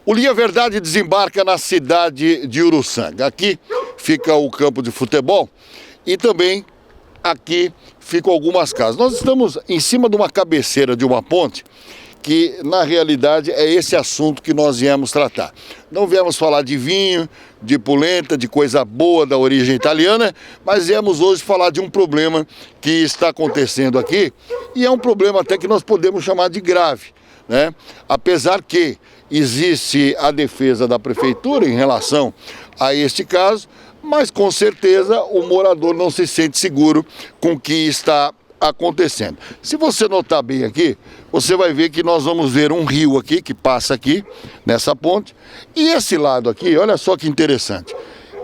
O Linha Verdade desembarca na cidade de Uruçanga. Aqui fica o campo de futebol e também aqui ficam algumas casas. Nós estamos em cima de uma cabeceira de uma ponte que, na realidade, é esse assunto que nós viemos tratar. Não viemos falar de vinho, de polenta, de coisa boa da origem italiana, mas viemos hoje falar de um problema que está acontecendo aqui e é um problema até que nós podemos chamar de grave, né? Apesar que existe a defesa da prefeitura em relação a este caso, mas com certeza o morador não se sente seguro com o que está acontecendo. Se você notar bem aqui, você vai ver que nós vamos ver um rio aqui, que passa aqui, nessa ponte, e esse lado aqui, olha só que interessante,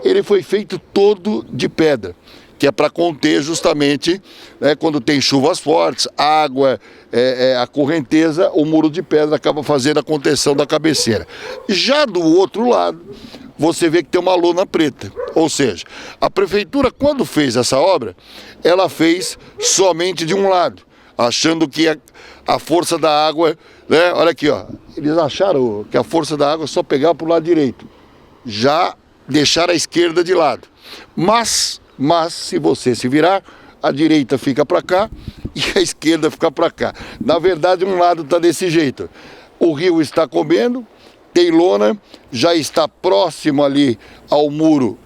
ele foi feito todo de pedra, que é para conter justamente, né, quando tem chuvas fortes, água, a correnteza, o muro de pedra acaba fazendo a contenção da cabeceira. Já do outro lado, você vê que tem uma lona preta, ou seja, a prefeitura, quando fez essa obra, ela fez somente de um lado, achando que a força da água, né, olha aqui, ó, eles acharam que a força da água é só pegar para o lado direito, já deixaram a esquerda de lado, mas se você se virar, a direita fica para cá e a esquerda fica para cá. Na verdade, um lado está desse jeito, o rio está comendo, tem lona, já está próximo ali ao muro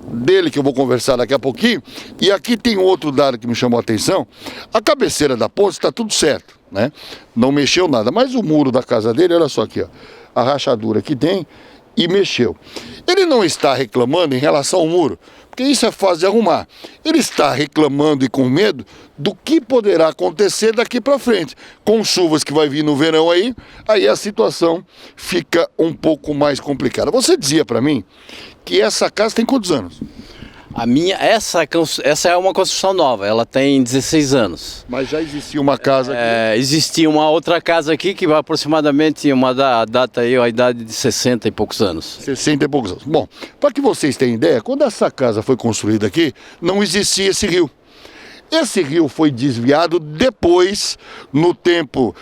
dele, que eu vou conversar daqui a pouquinho. E aqui tem outro dado que me chamou a atenção. A cabeceira da ponte está tudo certo, né? Não mexeu nada, mas o muro da casa dele, olha só aqui, ó, a rachadura que tem, e mexeu. Ele não está reclamando em relação ao muro, porque isso é fácil de arrumar. Ele está reclamando e com medo do que poderá acontecer daqui para frente. Com chuvas que vai vir no verão aí a situação fica um pouco mais complicada. Você dizia para mim que essa casa tem quantos anos? A minha, essa é uma construção nova, ela tem 16 anos. Mas já existia uma casa aqui? Existia uma outra casa aqui que vai aproximadamente data aí, a idade de 60 e poucos anos. 60 e poucos anos. Bom, para que vocês tenham ideia, quando essa casa foi construída aqui, não existia esse rio. Esse rio foi desviado depois, no tempo,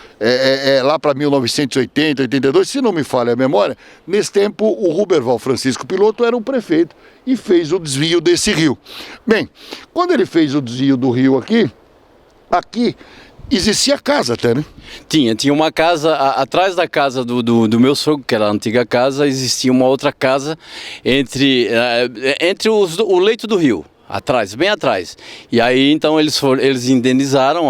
lá para 1980, 82, se não me falha a memória, nesse tempo o Ruberval Francisco Piloto era o prefeito e fez o desvio desse rio. Bem, quando ele fez o desvio do rio aqui existia casa até, né? Tinha uma casa, atrás da casa do meu sogro, que era a antiga casa, existia uma outra casa entre o leito do rio. Atrás, bem atrás. E aí então eles indenizaram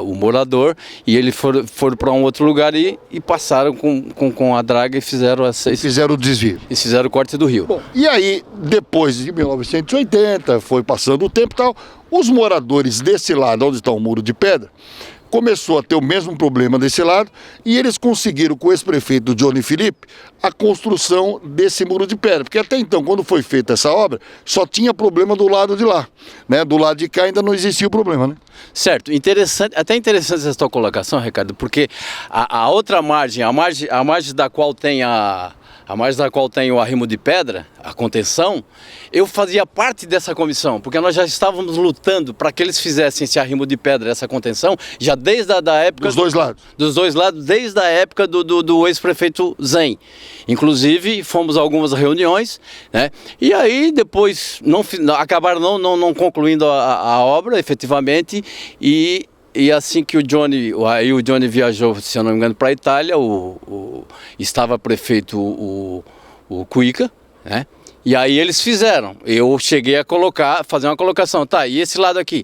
o morador e eles foram para um outro lugar e passaram com a draga e fizeram fizeram o desvio. E fizeram o corte do rio. Bom, e aí, depois de 1980, foi passando o tempo e tal, os moradores desse lado, onde está o muro de pedra, começou a ter o mesmo problema desse lado e eles conseguiram com o ex-prefeito Johnny Felipe a construção desse muro de pedra, porque até então, quando foi feita essa obra, só tinha problema do lado de lá, né? Do lado de cá ainda não existia o problema, né? Certo, até interessante essa tua colocação, Ricardo, porque a outra margem, a margem da qual tem o arrimo de pedra, a contenção, eu fazia parte dessa comissão, porque nós já estávamos lutando para que eles fizessem esse arrimo de pedra, essa contenção, já desde a época... Dos dois lados? Dos dois lados, desde a época do ex-prefeito Zen. Inclusive, fomos a algumas reuniões, né? E aí, depois, acabaram não concluindo a obra, efetivamente, e assim que o Johnny viajou, se eu não me engano, para a Itália, estava prefeito o Cuica, né? E aí eles fizeram, eu cheguei a fazer uma colocação, tá, e esse lado aqui?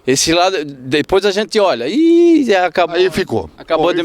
Esse lado, depois a gente olha, e acabou. Aí ficou.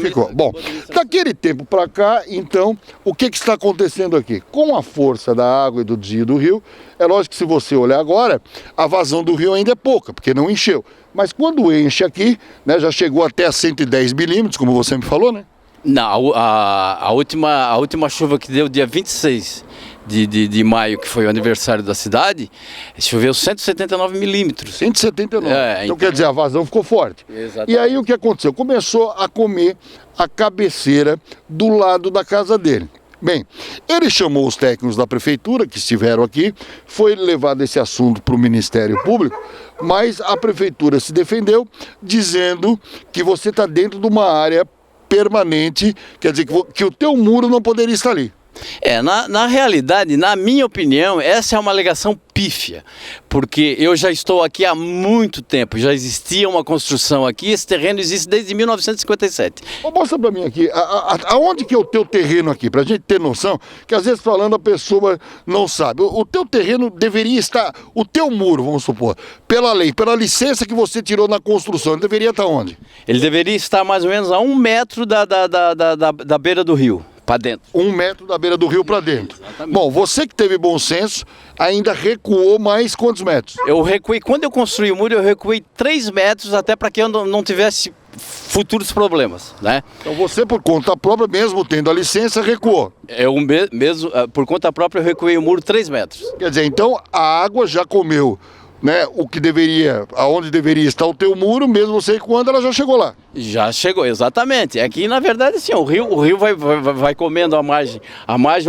Ficou. Bom, daquele tempo para cá, então, o que está acontecendo aqui? Com a força da água e do desvio do rio, é lógico que se você olhar agora, a vazão do rio ainda é pouca, porque não encheu. Mas quando enche aqui, né, já chegou até a 110 milímetros, como você me falou, né? Não, a última chuva que deu dia 26 de maio, que foi o aniversário da cidade, choveu 179 milímetros. 179. Então quer dizer, a vazão ficou forte. Exatamente. E aí o que aconteceu? Começou a comer a cabeceira do lado da casa dele. Bem, ele chamou os técnicos da prefeitura que estiveram aqui, foi levado esse assunto para o Ministério Público, mas a prefeitura se defendeu dizendo que você está dentro de uma área permanente, quer dizer que o teu muro não poderia estar ali. Na realidade, na minha opinião, essa é uma alegação pífia, porque eu já estou aqui há muito tempo, já existia uma construção aqui, esse terreno existe desde 1957. Mostra para mim aqui, aonde que é o teu terreno aqui, para a gente ter noção, que às vezes falando a pessoa não sabe. O teu terreno deveria estar, o teu muro, vamos supor, pela lei, pela licença que você tirou na construção, ele deveria estar onde? Ele deveria estar mais ou menos a 1 metro da beira do rio. Para dentro. 1 metro da beira do rio para dentro. Exatamente. Bom, você que teve bom senso, ainda recuou mais quantos metros? Eu recuei, quando eu construí o muro, eu recuei 3 metros até para que eu não tivesse futuros problemas, né? Então você, por conta própria, mesmo tendo a licença, recuou. Mesmo por conta própria, eu recuei o muro 3 metros. Quer dizer, então a água já comeu, né, o que deveria, aonde deveria estar o teu muro, mesmo você recuando, ela já chegou lá. Já chegou, exatamente. Aqui, na verdade, sim, o rio vai comendo a margem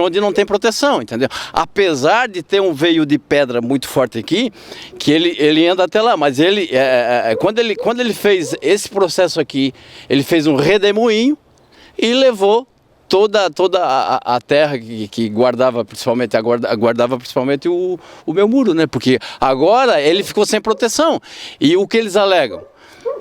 onde não tem proteção, entendeu? Apesar de ter um veio de pedra muito forte aqui, que ele anda até lá, mas quando ele fez esse processo aqui, ele fez um redemoinho e levou toda a terra que guardava principalmente o meu muro, né? Porque agora ele ficou sem proteção. E o que eles alegam?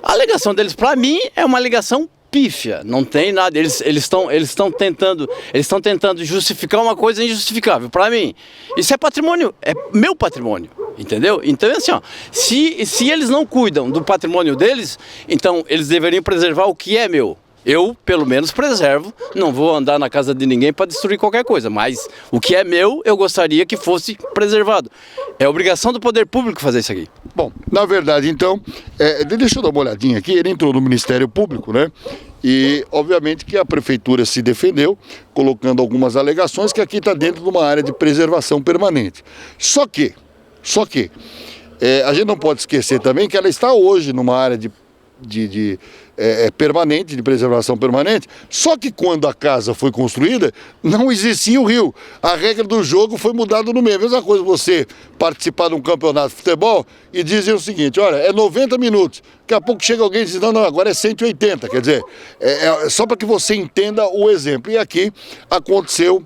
A alegação deles, para mim, é uma alegação pífia, não tem nada. Eles estão tentando justificar uma coisa injustificável. Para mim, isso é patrimônio, é meu patrimônio, entendeu? Então é assim, ó, se eles não cuidam do patrimônio deles, então eles deveriam preservar o que é meu. Eu, pelo menos, preservo, não vou andar na casa de ninguém para destruir qualquer coisa, mas o que é meu, eu gostaria que fosse preservado. É obrigação do poder público fazer isso aqui. Bom, na verdade, então, deixa eu dar uma olhadinha aqui, ele entrou no Ministério Público, né? E, obviamente, que a Prefeitura se defendeu, colocando algumas alegações que aqui está dentro de uma área de preservação permanente. Só que, a gente não pode esquecer também que ela está hoje numa área permanente, de preservação permanente, só que quando a casa foi construída, não existia o rio. A regra do jogo foi mudada no meio. A mesma coisa você participar de um campeonato de futebol e dizer o seguinte, olha, é 90 minutos, daqui a pouco chega alguém e diz, não, agora é 180, quer dizer, só para que você entenda o exemplo. E aqui aconteceu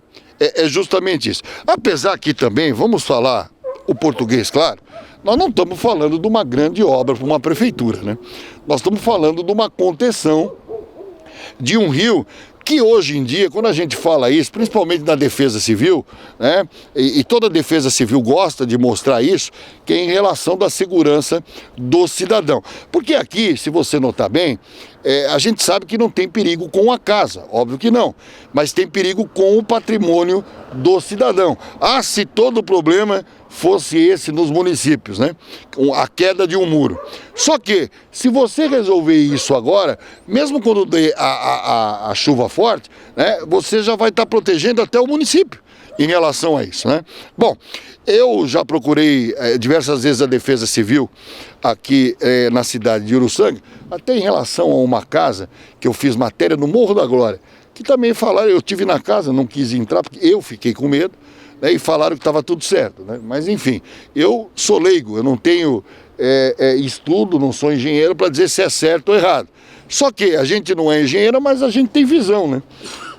justamente isso. Apesar que também, vamos falar o português, claro, nós não estamos falando de uma grande obra para uma prefeitura, né? Nós estamos falando de uma contenção de um rio que hoje em dia, quando a gente fala isso, principalmente na defesa civil, né, e toda defesa civil gosta de mostrar isso, que é em relação da segurança do cidadão. Porque aqui, se você notar bem, a gente sabe que não tem perigo com a casa, óbvio que não, mas tem perigo com o patrimônio do cidadão. Se todo o problema fosse esse nos municípios, né? A queda de um muro. Só que, se você resolver isso agora, mesmo quando der a chuva forte, né, você já vai estar protegendo até o município em relação a isso, né? Bom, eu já procurei diversas vezes a Defesa Civil aqui na cidade de Uruçanga, até em relação a uma casa que eu fiz matéria no Morro da Glória, que também falaram, eu estive na casa, não quis entrar, porque eu fiquei com medo, né, e falaram que estava tudo certo, né? Mas enfim, eu sou leigo, eu não tenho estudo, não sou engenheiro para dizer se é certo ou errado. Só que a gente não é engenheiro, mas a gente tem visão, né?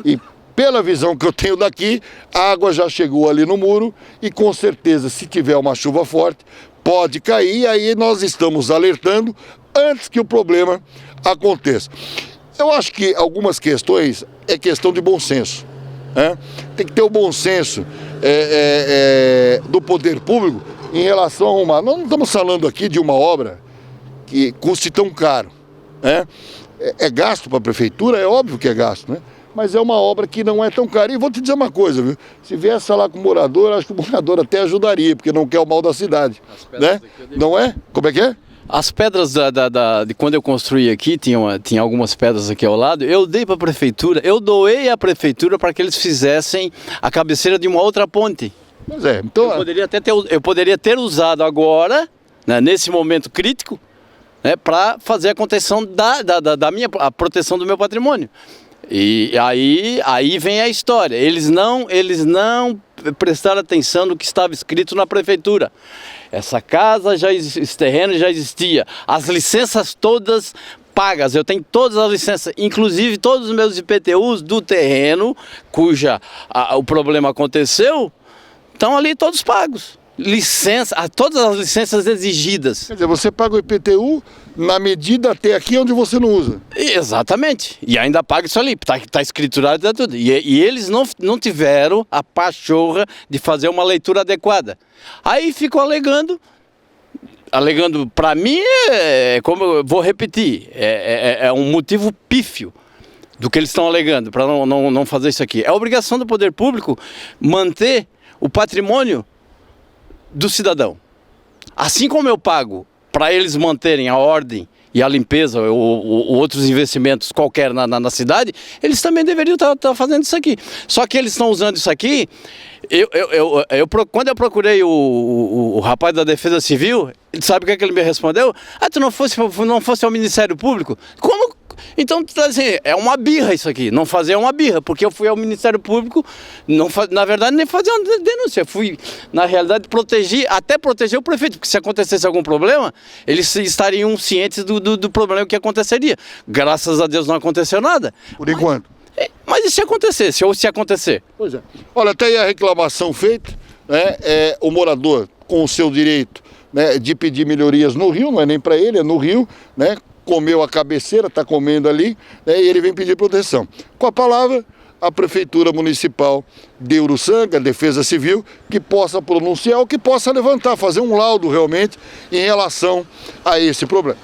E pela visão que eu tenho daqui, a água já chegou ali no muro e com certeza, se tiver uma chuva forte, pode cair, e aí nós estamos alertando antes que o problema aconteça. Eu acho que algumas questões é questão de bom senso, né? Tem que ter o bom senso do poder público em relação a arrumar. Nós não estamos falando aqui de uma obra que custe tão caro, né? É gasto para a prefeitura, é óbvio que é gasto, né? Mas é uma obra que não é tão cara. E vou te dizer uma coisa, viu? Se viesse falar com o morador, acho que o morador até ajudaria, porque não quer o mal da cidade, né? Não é? Como é que é? As pedras de quando eu construí aqui, tinha algumas pedras aqui ao lado, eu dei para a prefeitura, eu doei à prefeitura para que eles fizessem a cabeceira de uma outra ponte. Pois é, então... Eu poderia ter usado agora, né, nesse momento crítico, né, para fazer a contenção a proteção do meu patrimônio. E aí vem a história, eles não prestaram atenção no que estava escrito na prefeitura. Essa casa, esse terreno já existia, as licenças todas pagas, eu tenho todas as licenças, inclusive todos os meus IPTUs do terreno, o problema aconteceu, estão ali todos pagos. Todas as licenças exigidas. Quer dizer, você paga o IPTU na medida até aqui onde você não usa. Exatamente. E ainda paga isso ali, tá escriturado, tá tudo. E eles não tiveram a pachorra de fazer uma leitura adequada. Aí ficam alegando para mim, como eu vou repetir, é um motivo pífio do que eles estão alegando, para não fazer isso aqui. É obrigação do poder público manter o patrimônio do cidadão. Assim como eu pago para eles manterem a ordem e a limpeza ou outros investimentos qualquer na cidade, eles também deveriam estar fazendo isso aqui. Só que eles estão usando isso aqui. Quando eu procurei o rapaz da Defesa Civil, sabe o que ele me respondeu? Tu não fosse ao Ministério Público? Como? Então, assim, é uma birra isso aqui. Não fazer é uma birra, porque eu fui ao Ministério Público, na verdade, nem fazer uma denúncia. Fui, na realidade, proteger o prefeito, porque se acontecesse algum problema, eles estariam cientes do problema que aconteceria. Graças a Deus não aconteceu nada. Por enquanto. Mas e se acontecesse, ou se acontecer? Pois é. Olha, até aí a reclamação feita, né, o morador com o seu direito, né, de pedir melhorias no rio, não é nem para ele, é no rio, né? Comeu a cabeceira, está comendo ali, né, e ele vem pedir proteção. Com a palavra, a Prefeitura Municipal de Uruçanga, a Defesa Civil, que possa pronunciar ou que possa levantar, fazer um laudo realmente em relação a esse problema.